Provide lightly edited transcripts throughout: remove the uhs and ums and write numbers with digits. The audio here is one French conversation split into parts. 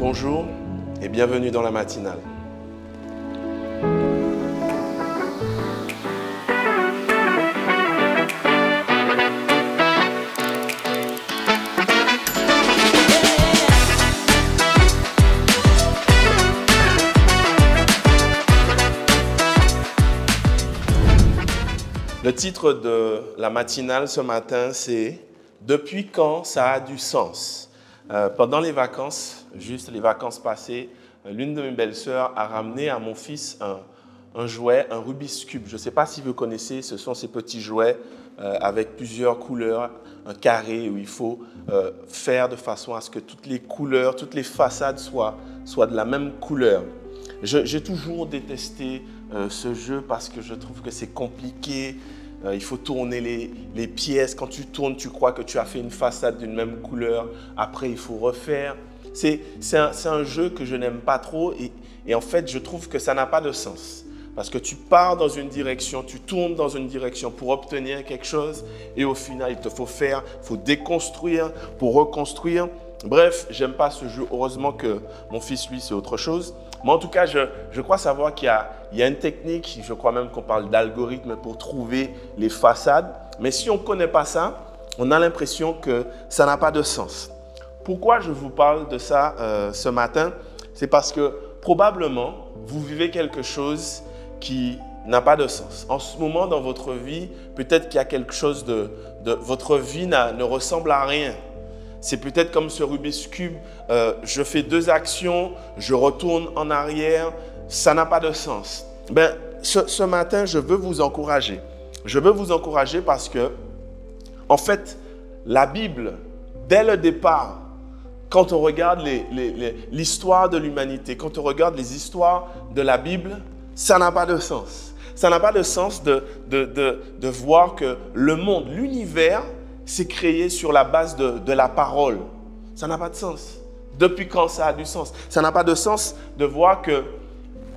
Bonjour et bienvenue dans la matinale. Le titre de la matinale ce matin, c'est « Depuis quand ça a du sens ?» Pendant les vacances, juste les vacances passées, l'une de mes belles-sœurs a ramené à mon fils un jouet, un Rubik's Cube. Je ne sais pas si vous connaissez, ce sont ces petits jouets avec plusieurs couleurs, un carré où il faut faire de façon à ce que toutes les couleurs, toutes les façades soient de la même couleur. J'ai toujours détesté ce jeu parce que je trouve que c'est compliqué. Il faut tourner les pièces. Quand tu tournes, tu crois que tu as fait une façade d'une même couleur. Après, il faut refaire. C'est un jeu que je n'aime pas trop et en fait, je trouve que ça n'a pas de sens. Parce que tu pars dans une direction, tu tournes dans une direction pour obtenir quelque chose et au final, il te faut faire, il faut déconstruire pour reconstruire. Bref, j'aime pas ce jeu. Heureusement que mon fils, lui, c'est autre chose. Mais en tout cas, je crois savoir qu'il y a une technique, je crois même qu'on parle d'algorithme pour trouver les façades. Mais si on ne connaît pas ça, on a l'impression que ça n'a pas de sens. Pourquoi je vous parle de ça ce matin? C'est parce que probablement, vous vivez quelque chose qui n'a pas de sens. En ce moment, dans votre vie, peut-être qu'il y a quelque chose votre vie ne ressemble à rien. C'est peut-être comme ce Rubik's Cube, je fais deux actions, je retourne en arrière, ça n'a pas de sens. Ce matin, je veux vous encourager. Je veux vous encourager parce que, en fait, la Bible, dès le départ, quand on regarde l'histoire de l'humanité, quand on regarde les histoires de la Bible, ça n'a pas de sens. Ça n'a pas de sens de voir que le monde, l'univers, c'est créé sur la base de la parole. Ça n'a pas de sens. Depuis quand ça a du sens? Ça n'a pas de sens de voir que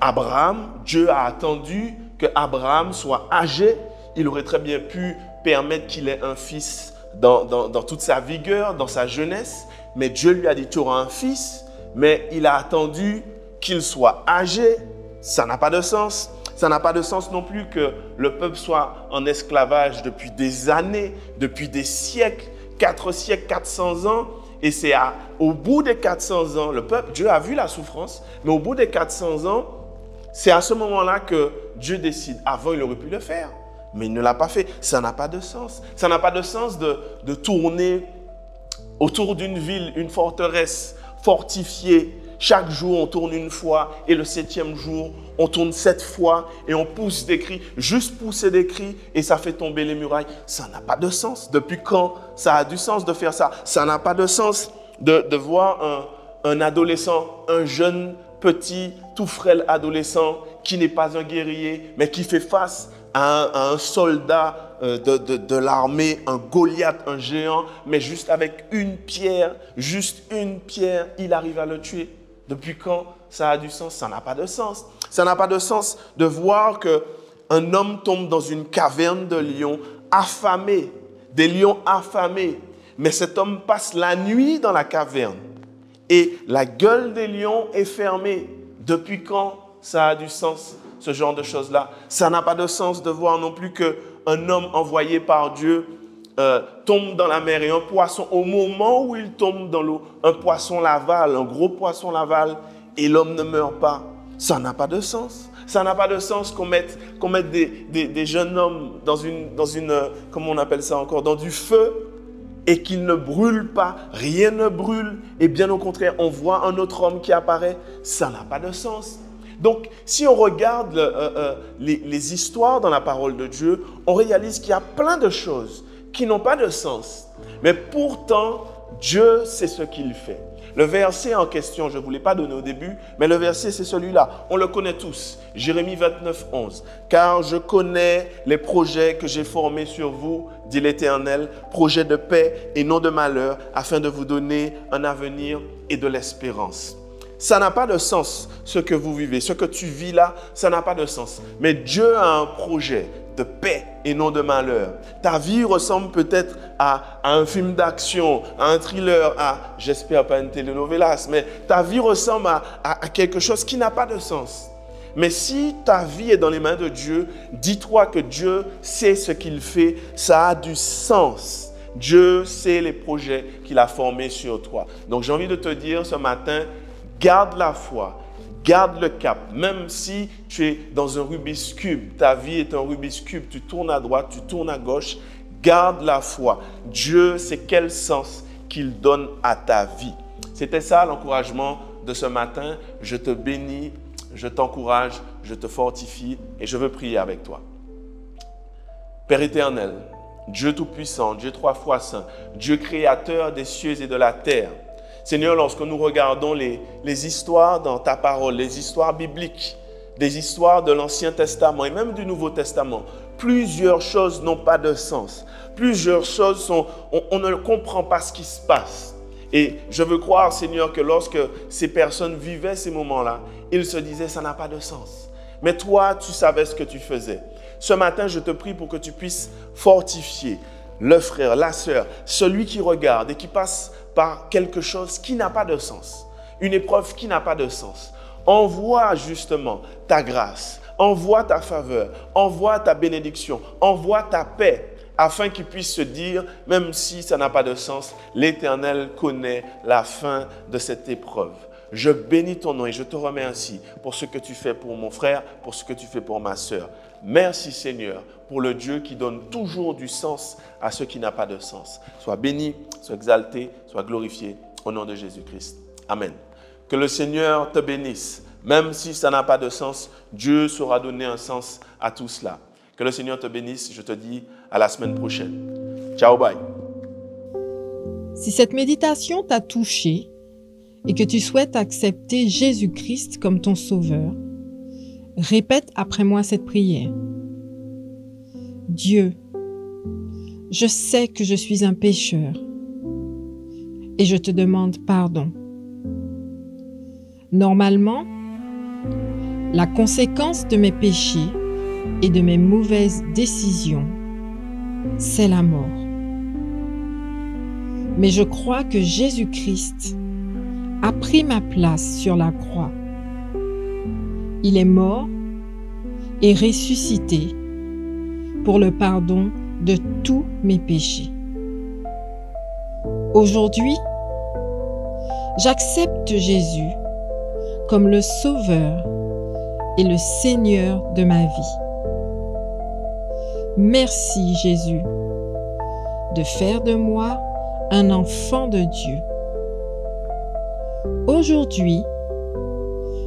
Abraham, Dieu a attendu que Abraham soit âgé. Il aurait très bien pu permettre qu'il ait un fils dans toute sa vigueur, dans sa jeunesse. Mais Dieu lui a dit, tu auras un fils. Mais il a attendu qu'il soit âgé. Ça n'a pas de sens. Ça n'a pas de sens non plus que le peuple soit en esclavage depuis des années, depuis des siècles, 4 siècles, 400 ans. Et c'est au bout des 400 ans, le peuple, Dieu a vu la souffrance, mais au bout des 400 ans, c'est à ce moment-là que Dieu décide. Avant, il aurait pu le faire, mais il ne l'a pas fait. Ça n'a pas de sens. Ça n'a pas de sens de tourner autour d'une ville, une forteresse fortifiée. Chaque jour, on tourne une fois et le 7e jour, on tourne 7 fois et on pousse des cris. Juste pousser des cris et ça fait tomber les murailles. Ça n'a pas de sens. Depuis quand ça a du sens de faire ça? Ça n'a pas de sens de voir un adolescent, un jeune, petit, tout frêle adolescent qui n'est pas un guerrier, mais qui fait face à un soldat de l'armée, un Goliath, un géant, mais juste avec une pierre, il arrive à le tuer. Depuis quand ça a du sens? Ça n'a pas de sens. Ça n'a pas de sens de voir qu'un homme tombe dans une caverne de lions affamés, des lions affamés. Mais cet homme passe la nuit dans la caverne et la gueule des lions est fermée. Depuis quand ça a du sens, ce genre de choses-là? Ça n'a pas de sens de voir non plus qu'un homme envoyé par Dieu tombe dans la mer et un poisson, au moment où il tombe dans l'eau, un poisson l'avale, un gros poisson l'avale et l'homme ne meurt pas. Ça n'a pas de sens. Ça n'a pas de sens qu'on mette des jeunes hommes dans comment on appelle ça encore, dans du feu et qu'ils ne brûlent pas. Rien ne brûle et bien au contraire, on voit un autre homme qui apparaît. Ça n'a pas de sens. Donc, si on regarde les histoires dans la parole de Dieu, on réalise qu'il y a plein de choses qui n'ont pas de sens. Mais pourtant, Dieu sait ce qu'il fait. Le verset en question, je ne vous l'ai pas donné au début, mais le verset, c'est celui-là. On le connaît tous. Jérémie 29, 11. « Car je connais les projets que j'ai formés sur vous, dit l'Éternel, projets de paix et non de malheur, afin de vous donner un avenir et de l'espérance. » Ça n'a pas de sens, ce que vous vivez. Ce que tu vis là, ça n'a pas de sens. Mais Dieu a un projet de paix et non de malheur. Ta vie ressemble peut-être à un film d'action, à un thriller, j'espère pas une telenovelas, mais ta vie ressemble à quelque chose qui n'a pas de sens. Mais si ta vie est dans les mains de Dieu, dis-toi que Dieu sait ce qu'il fait, ça a du sens. Dieu sait les projets qu'il a formés sur toi. Donc j'ai envie de te dire ce matin, garde la foi, garde le cap. Même si tu es dans un Rubik's Cube, ta vie est un Rubik's Cube, tu tournes à droite, tu tournes à gauche, garde la foi. Dieu sait quel sens qu'il donne à ta vie. C'était ça l'encouragement de ce matin. Je te bénis, je t'encourage, je te fortifie et je veux prier avec toi. Père éternel, Dieu Tout-Puissant, Dieu trois fois saint, Dieu créateur des cieux et de la terre. Seigneur, lorsque nous regardons les histoires dans ta parole, les histoires bibliques, des histoires de l'Ancien Testament et même du Nouveau Testament, plusieurs choses n'ont pas de sens. Plusieurs choses on ne comprend pas ce qui se passe. Et je veux croire, Seigneur, que lorsque ces personnes vivaient ces moments-là, ils se disaient, ça n'a pas de sens. Mais toi, tu savais ce que tu faisais. Ce matin, je te prie pour que tu puisses fortifier le frère, la sœur, celui qui regarde et qui passe par quelque chose qui n'a pas de sens, une épreuve qui n'a pas de sens. Envoie justement ta grâce, envoie ta faveur, envoie ta bénédiction, envoie ta paix, afin qu'il puisse se dire, même si ça n'a pas de sens, l'Éternel connaît la fin de cette épreuve. Je bénis ton nom et je te remercie pour ce que tu fais pour mon frère, pour ce que tu fais pour ma sœur. Merci Seigneur pour le Dieu qui donne toujours du sens à ce qui n'a pas de sens. Sois béni, sois exalté, sois glorifié au nom de Jésus-Christ. Amen. Que le Seigneur te bénisse. Même si ça n'a pas de sens, Dieu saura donner un sens à tout cela. Que le Seigneur te bénisse. Je te dis à la semaine prochaine. Ciao, bye. Si cette méditation t'a touché et que tu souhaites accepter Jésus-Christ comme ton sauveur, répète après moi cette prière. Dieu, je sais que je suis un pécheur et je te demande pardon. Normalement, la conséquence de mes péchés et de mes mauvaises décisions, c'est la mort. Mais je crois que Jésus-Christ a pris ma place sur la croix. Il est mort et ressuscité pour le pardon de tous mes péchés. Aujourd'hui, j'accepte Jésus comme le Sauveur et le Seigneur de ma vie. Merci Jésus de faire de moi un enfant de Dieu. Aujourd'hui,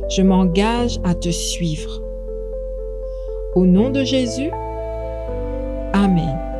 je m'engage à te suivre. Au nom de Jésus, Amen.